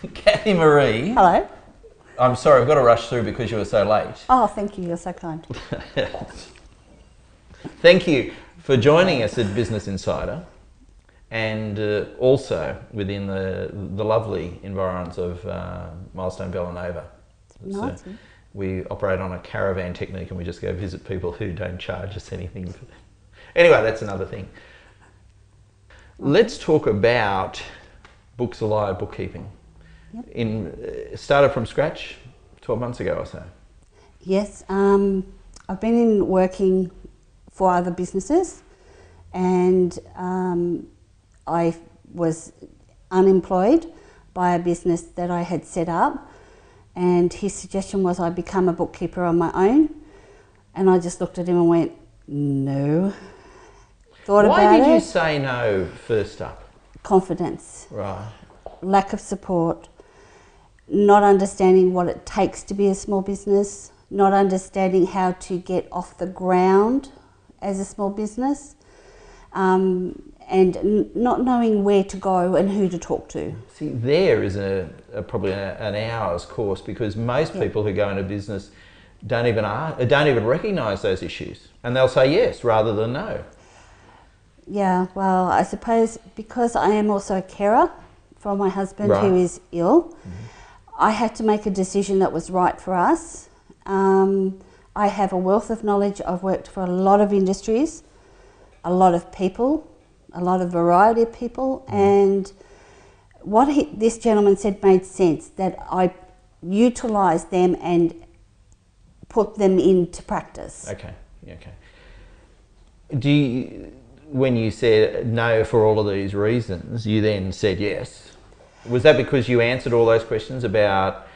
Kathy Marie. Hello. I'm sorry, I've got to rush through because you were so late. Oh, thank you. You're so kind. Thank you for joining us at Business Insider, and also within the lovely environs of Milestone Villanova. Nice. So we operate on a caravan technique and we just go visit people who don't charge us anything. Anyway, that's another thing. Let's talk about Books Alive bookkeeping. Yep. Started from scratch 12 months ago or so. Yes, I've been working for other businesses, and I was unemployed by a business that I had set up, and his suggestion was I become a bookkeeper on my own, and I just looked at him and went, no. Thought about it. Why did you say no first up? Confidence. Right. Lack of support. Not understanding what it takes to be a small business, not understanding how to get off the ground as a small business, and not knowing where to go and who to talk to. See, there is probably an hour's course, because most people who go into business don't even recognise those issues, and they'll say yes rather than no. Yeah, well, I suppose because I am also a carer for my husband who is ill, I had to make a decision that was right for us. I have a wealth of knowledge. I've worked for a lot of industries, a lot of people, a lot of variety of people, and what this gentleman said made sense, that I utilise them and put them into practice. Okay, okay. When you said no for all of these reasons, you then said yes. Was that because you answered all those questions about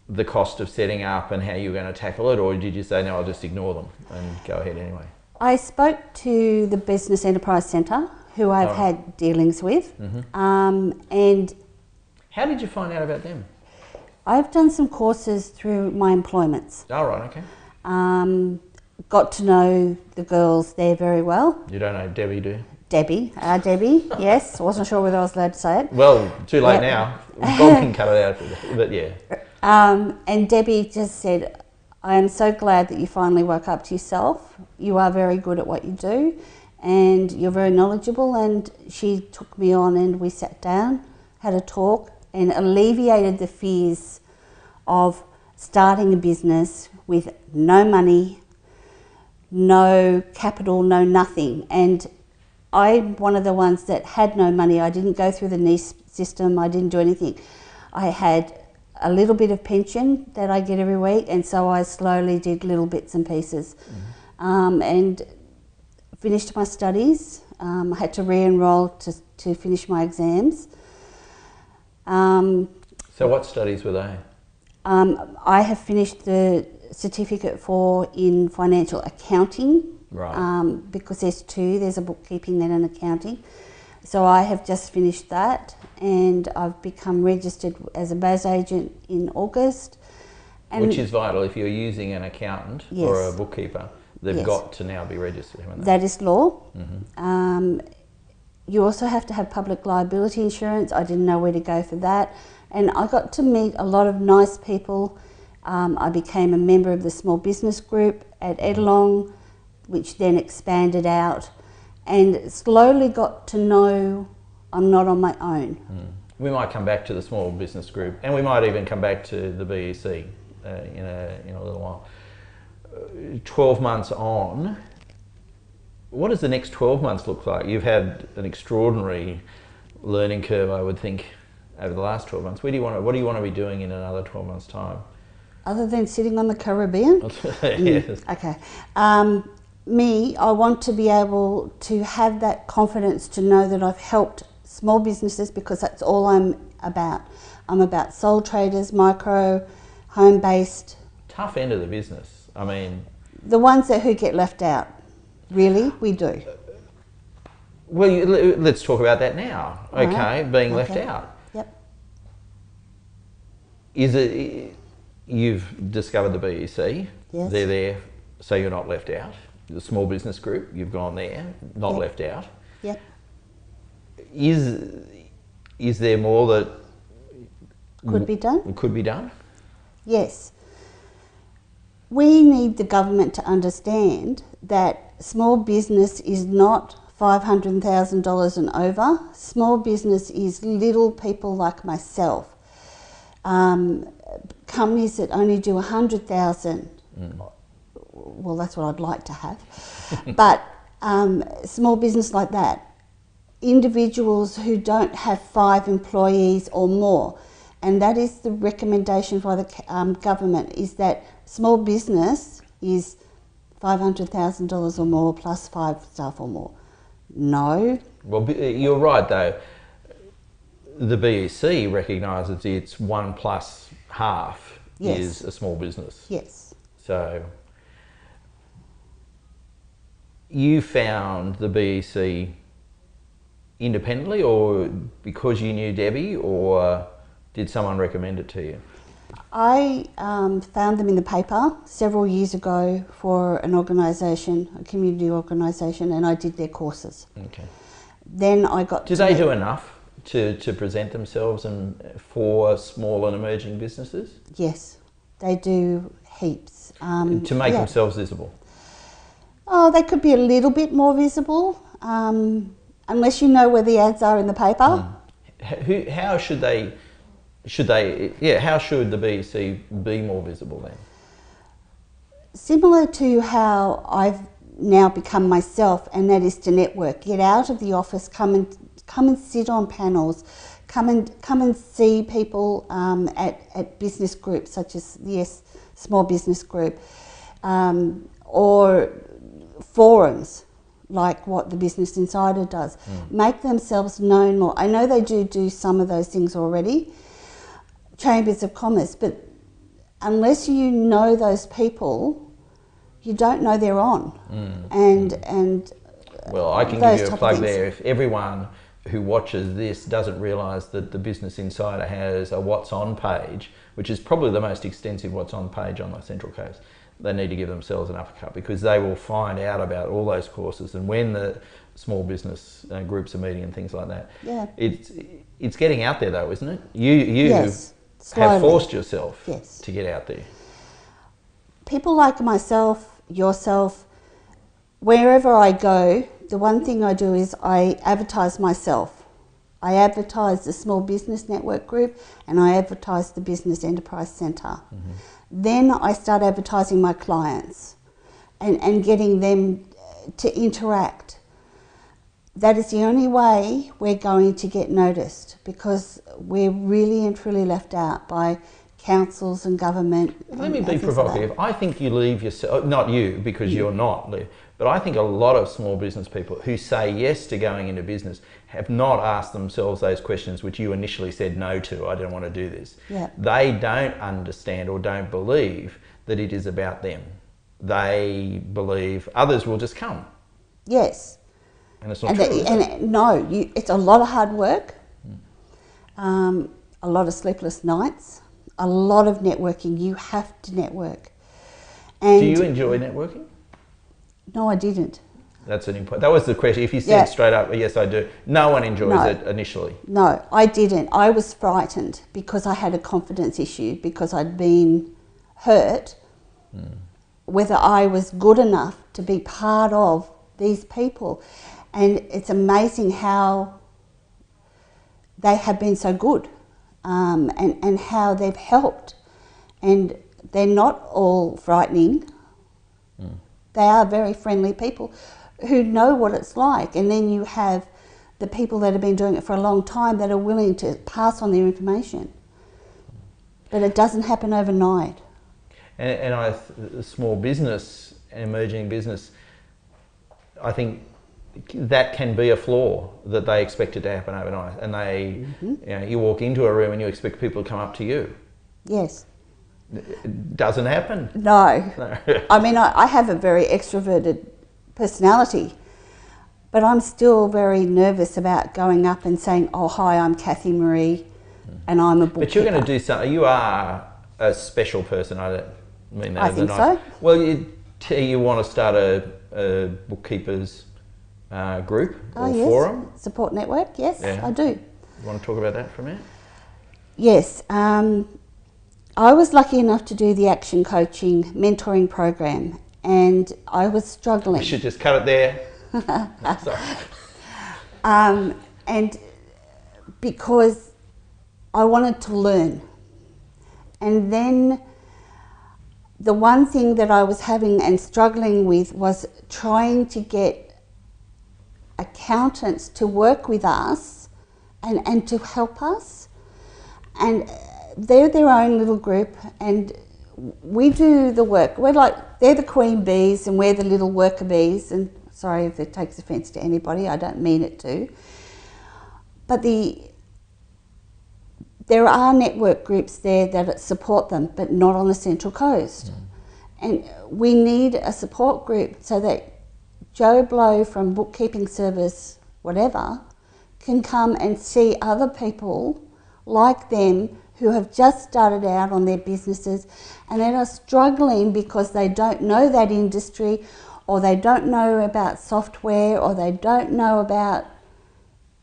the cost of setting up and how you were going to tackle it, or did you say, no, I'll just ignore them and go ahead anyway? I spoke to the Business Enterprise Centre, who I've had dealings with, and... How did you find out about them? I've done some courses through my employments. Oh, right, okay. Got to know the girls there very well. You don't know Debbie, do you? Debbie, yes. I wasn't sure whether I was allowed to say it. Well, too late now. God can cut it out, but yeah. And Debbie just said, I am so glad that you finally woke up to yourself. You are very good at what you do, and you're very knowledgeable. And she took me on and we sat down, had a talk, and alleviated the fears of starting a business with no money, no capital, no nothing. And I'm one of the ones that had no money. I didn't go through the NIS system. I didn't do anything. I had a little bit of pension that I get every week, and so I slowly did little bits and pieces. And finished my studies. I had to re-enroll to finish my exams. So what studies were they? I have finished the certificate in financial accounting, because there's two, there's a bookkeeping and an accounting. So I have just finished that, and I've become registered as a BAS agent in August. And which is vital. If you're using an accountant or a bookkeeper, they've got to now be registered, haven't they? That is law. You also have to have public liability insurance. I didn't know where to go for that. And I got to meet a lot of nice people. I became a member of the small business group at Edelong, which then expanded out, and slowly got to know I'm not on my own. We might come back to the small business group, and we might even come back to the BiUC in a little while. 12 months on, what does the next 12 months look like? You've had an extraordinary learning curve, I would think, over the last 12 months. What do you want to be doing in another 12 months' time? Other than sitting on the Caribbean? Yes. Okay. I want to be able to have that confidence to know that I've helped small businesses, because that's all I'm about. I'm about sole traders, micro, home-based. Tough end of the business. I mean... The ones who get left out. Really, we do. Well, let's talk about that now. Okay, being left out. Yep. Is it... You've discovered the BiUC. Yes. They're there, so you're not left out. The small business group, you've gone there, not left out. Yep. Is there more that could be done. It could be done. Yes. We need the government to understand that small business is not $500,000 and over. Small business is little people like myself. Companies that only do 100,000. Well, that's what I'd like to have. But small business like that. Individuals who don't have 5 employees or more. And that is the recommendation by the government, is that small business is $500,000 or more plus 5 staff or more. No. Well, you're right though. The BiUC recognises it's 1 plus half is a small business. Yes. So you found the BiUC independently, or because you knew Debbie, or did someone recommend it to you? I found them in the paper several years ago for an organisation, a community organisation, and I did their courses. Okay. Then I got. Do they do enough to present themselves and for small and emerging businesses? Yes, they do heaps. To make themselves visible? Oh, they could be a little bit more visible, unless you know where the ads are in the paper. How should they? How should the BiUC be more visible then? Similar to how I've now become myself, and that is to network. Get out of the office, come and sit on panels, come and see people at business groups such as the Small Business Group, or forums like what the Business Insider does. Make themselves known more. I know they do some of those things already. Chambers of Commerce, but unless you know those people, you don't know they're on. And well, I can give you a plug there. If everyone who watches this doesn't realise that the Business Insider has a What's On page, which is probably the most extensive What's On page on the Central Coast, they need to give themselves an uppercut, because they will find out about all those courses and when the small business groups are meeting and things like that. Yeah. It's getting out there though, isn't it? You yes. Slowly. Have forced yourself yes. to get out there. People like myself, yourself, wherever I go, the one thing I do is I advertise myself. I advertise the Small Business Network Group, and I advertise the Business Enterprise Centre. Then I start advertising my clients and getting them to interact. That is the only way we're going to get noticed, because we're really and truly left out by councils and government. Let me be provocative. I think you leave yourself, not you because you're not, but I think a lot of small business people who say yes to going into business have not asked themselves those questions which you initially said no to. I don't want to do this. Yeah. They don't understand or don't believe that it is about them. They believe others will just come. Yes. And it's not true, is it? No, it's a lot of hard work, a lot of sleepless nights, a lot of networking. You have to network. And do you enjoy networking? No, I didn't. That's an important. That was the question. If you said straight up, yes, I do. No one enjoys it initially. No, I didn't. I was frightened because I had a confidence issue, because I'd been hurt, whether I was good enough to be part of these people. And it's amazing how they have been so good, and how they've helped. And they're not all frightening. They are very friendly people who know what it's like. And then you have the people that have been doing it for a long time that are willing to pass on their information. But it doesn't happen overnight. And small business and emerging business, I think that can be a flaw, that they expect it to happen overnight. And they, you walk into a room and you expect people to come up to you. Yes. It doesn't happen. No. I mean, I have a very extroverted personality, but I'm still very nervous about going up and saying, oh, hi, I'm Kathy Marie, and I'm a bookkeeper. But you're going to do something. You are a special person. I don't mean that. I think so. Well, you want to start a bookkeepers group or forum? Support network, yes, Yeah. I do. You want to talk about that for a minute? Yes. I was lucky enough to do the action coaching mentoring program, and I was struggling. We should just cut it there. Sorry. And because I wanted to learn. And then the one thing that I was having and struggling with was trying to get accountants to work with us and to help us. And they're their own little group, and we do the work. We're like, they're the queen bees and we're the little worker bees. And sorry if it takes offence to anybody, I don't mean it to. But there are network groups there that support them, but not on the Central Coast. And we need a support group so that Joe Blow from bookkeeping service, whatever, can come and see other people like them who have just started out on their businesses and that are struggling because they don't know that industry, or they don't know about software, or they don't know about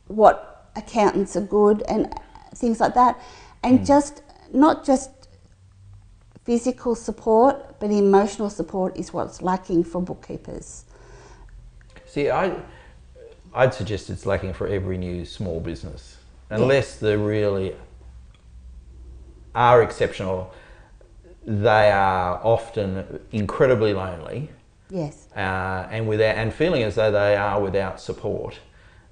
what accountants are good and things like that. And just not just physical support, but emotional support is what's lacking for bookkeepers. See, I'd suggest it's lacking for every new small business, unless they really are exceptional. They are often incredibly lonely. Yes. And feeling as though they are without support,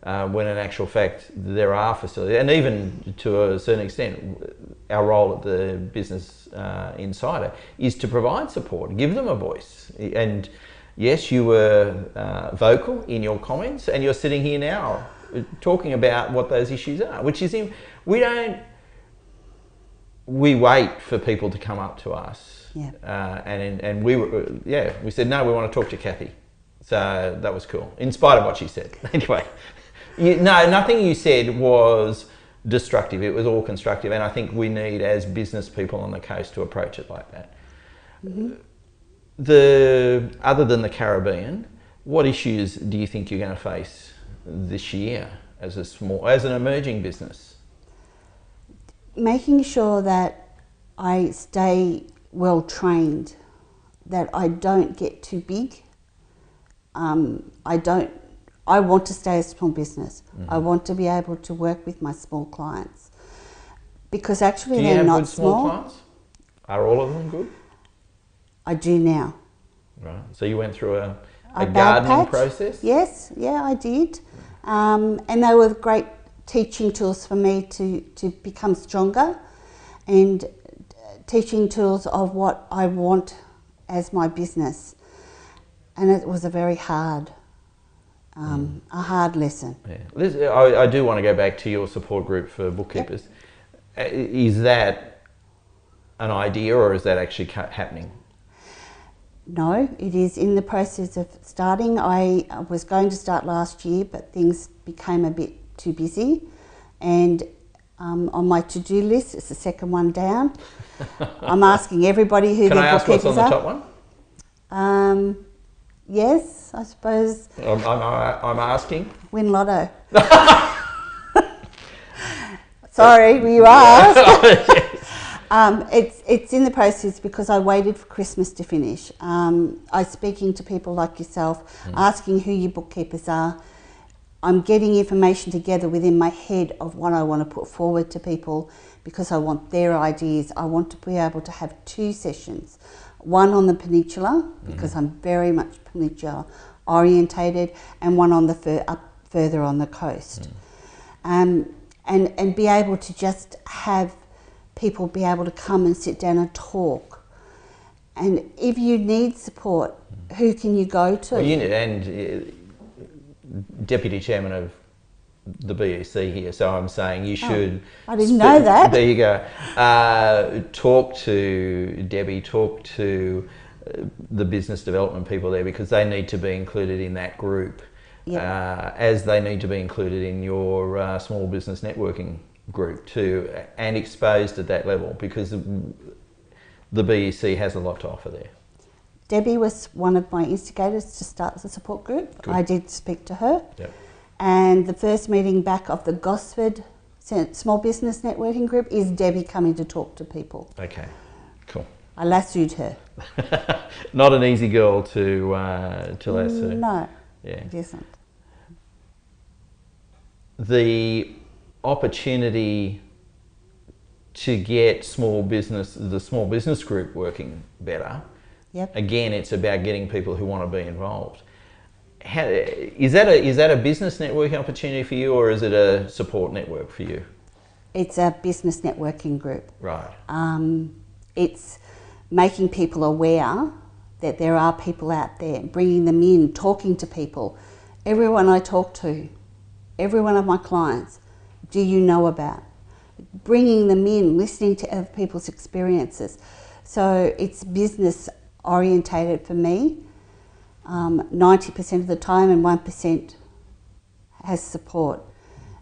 when in actual fact there are facilities, and even to a certain extent, our role at the Business Insider is to provide support, give them a voice. And yes, you were vocal in your comments, and you're sitting here now talking about what those issues are, which is we wait for people to come up to us. And we said, no, we want to talk to Kathy. So that was cool, in spite of what she said. Anyway, nothing you said was destructive. It was all constructive. And I think we need, as business people on the coast, to approach it like that. Other than the Caribbean, what issues do you think you're going to face this year as an emerging business? Making sure that I stay well trained, that I don't get too big. I want to stay a small business. I want to be able to work with my small clients, because actually they're not small. Small clients? Are all of them good? I do now. Right. So you went through a gardening process? Yes, I did. And they were great teaching tools for me to become stronger, and teaching tools of what I want as my business. And it was a very hard, a hard lesson. Yeah. I do want to go back to your support group for bookkeepers. Yep. Is that an idea, or is that actually happening? No, it is in the process of starting. I was going to start last year, but things became a bit too busy, and on my to-do list, it's the second one down. I'm asking everybody who their bookkeepers are. Can I ask what's on the top one? Yes, I suppose. I'm asking. Win lotto. Sorry, you asked. It's in the process because I waited for Christmas to finish. I'm speaking to people like yourself, asking who your bookkeepers are. I'm getting information together within my head of what I want to put forward to people, because I want their ideas. I want to be able to have 2 sessions, one on the peninsula, because I'm very much peninsula orientated, and one on the further on the coast. And be able to just have people be able to come and sit down and talk. And if you need support, who can you go to? Well, Deputy Chairman of the BiUC here, so I'm saying you should... I didn't know that. There you go. Talk to Debbie, talk to the business development people there, because they need to be included in that group, as they need to be included in your small business networking group too, and exposed at that level, because the BiUC has a lot to offer there. Debbie was one of my instigators to start the support group. Good. I did speak to her. Yep. And the first meeting back of the Gosford Small Business Networking Group is Debbie coming to talk to people. Okay, cool. I lassoed her. Not an easy girl to lasso. No, Yeah. it isn't. The opportunity to get the small business group working better. Yep. Again, it's about getting people who want to be involved. Is that a business networking opportunity for you, or is it a support network for you? It's a business networking group. Right. It's making people aware that there are people out there, bringing them in, talking to people. Everyone I talk to, every one of my clients, do you know about? Bringing them in, listening to other people's experiences. So it's business orientated for me, 90% of the time, and 1% has support.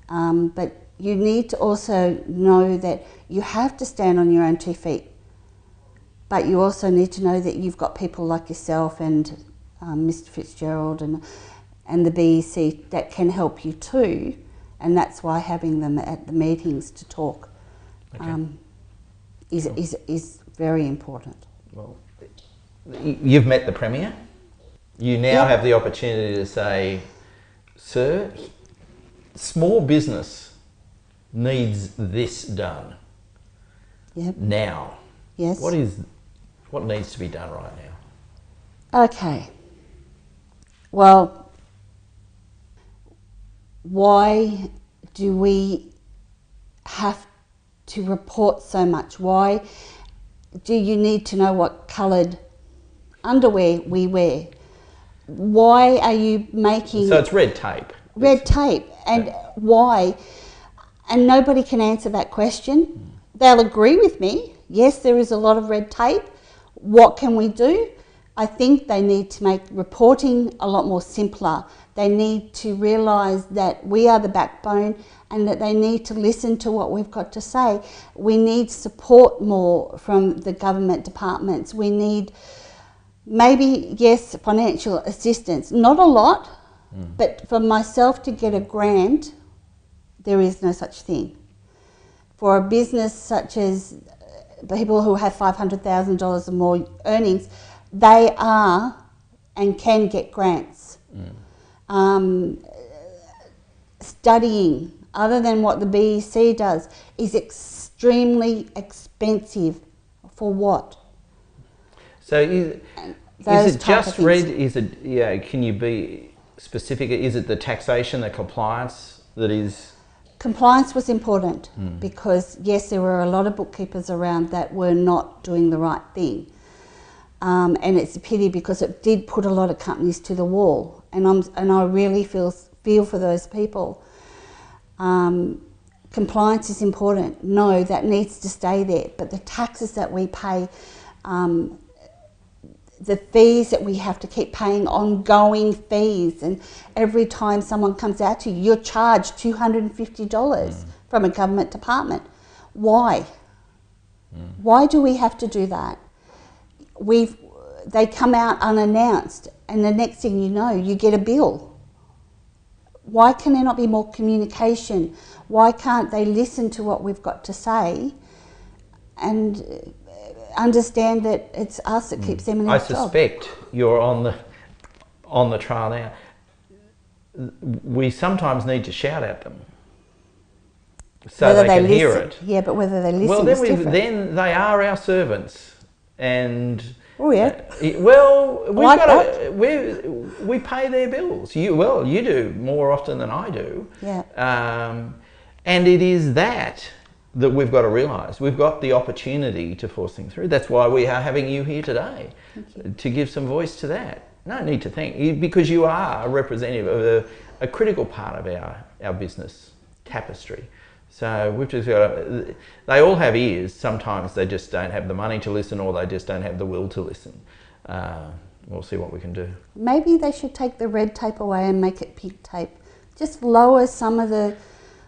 But you need to also know that you have to stand on your own 2 feet. But you also need to know that you've got people like yourself and Mr. Fitzgerald and the BiUC that can help you too. And that's why having them at the meetings to talk is very important. Well, you've met the Premier. You now have the opportunity to say, sir, small business needs this done. Yep. Now. Yes. What needs to be done right now? Okay. Well, why do we have to report so much? Why do you need to know what coloured underwear we wear? Why are you making... So it's red tape. Red tape. And why? And nobody can answer that question. They'll agree with me. Yes, there is a lot of red tape. What can we do? I think they need to make reporting a lot more simpler. They need to realise that we are the backbone and that they need to listen to what we've got to say. We need support more from the government departments. We need maybe, yes, financial assistance. Not a lot, but for myself to get a grant, there is no such thing. For a business such as people who have $500,000 or more earnings, they are and can get grants. Studying, other than what the BiUC does, is extremely expensive. For what? So is it just red? Is it, can you be specific? Is it the taxation, the compliance that is... Compliance was important because, yes, there were a lot of bookkeepers around that were not doing the right thing. And it's a pity because it did put a lot of companies to the wall. And I really feel for those people. Compliance is important. No, that needs to stay there. But the taxes that we pay, the fees that we have to keep paying, ongoing fees, and every time someone comes out to you, you're charged $250 from a government department. Why? Why do we have to do that? They come out unannounced, and the next thing you know, you get a bill. Why can there not be more communication? Why can't they listen to what we've got to say and understand that it's us that keeps them in their job? I suspect you're on the trial now. We sometimes need to shout at them so whether they can hear it. Yeah, but whether they listen is different. Then they are our servants, and oh yeah. We pay their bills. You do more often than I do. Yeah. And it is that we've got to realise. We've got the opportunity to force things through. That's why we are having you here today, to give some voice to that. No need to thank you, because you are a representative of a critical part of our business tapestry. So we've just got to, they all have ears. Sometimes they just don't have the money to listen, or they just don't have the will to listen. We'll see what we can do. Maybe they should take the red tape away and make it pink tape. Just lower some of the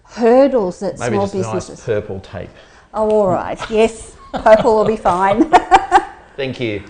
hurdles that maybe small just businesses... nice purple tape. Oh, all right. Yes, purple will be fine. Thank you.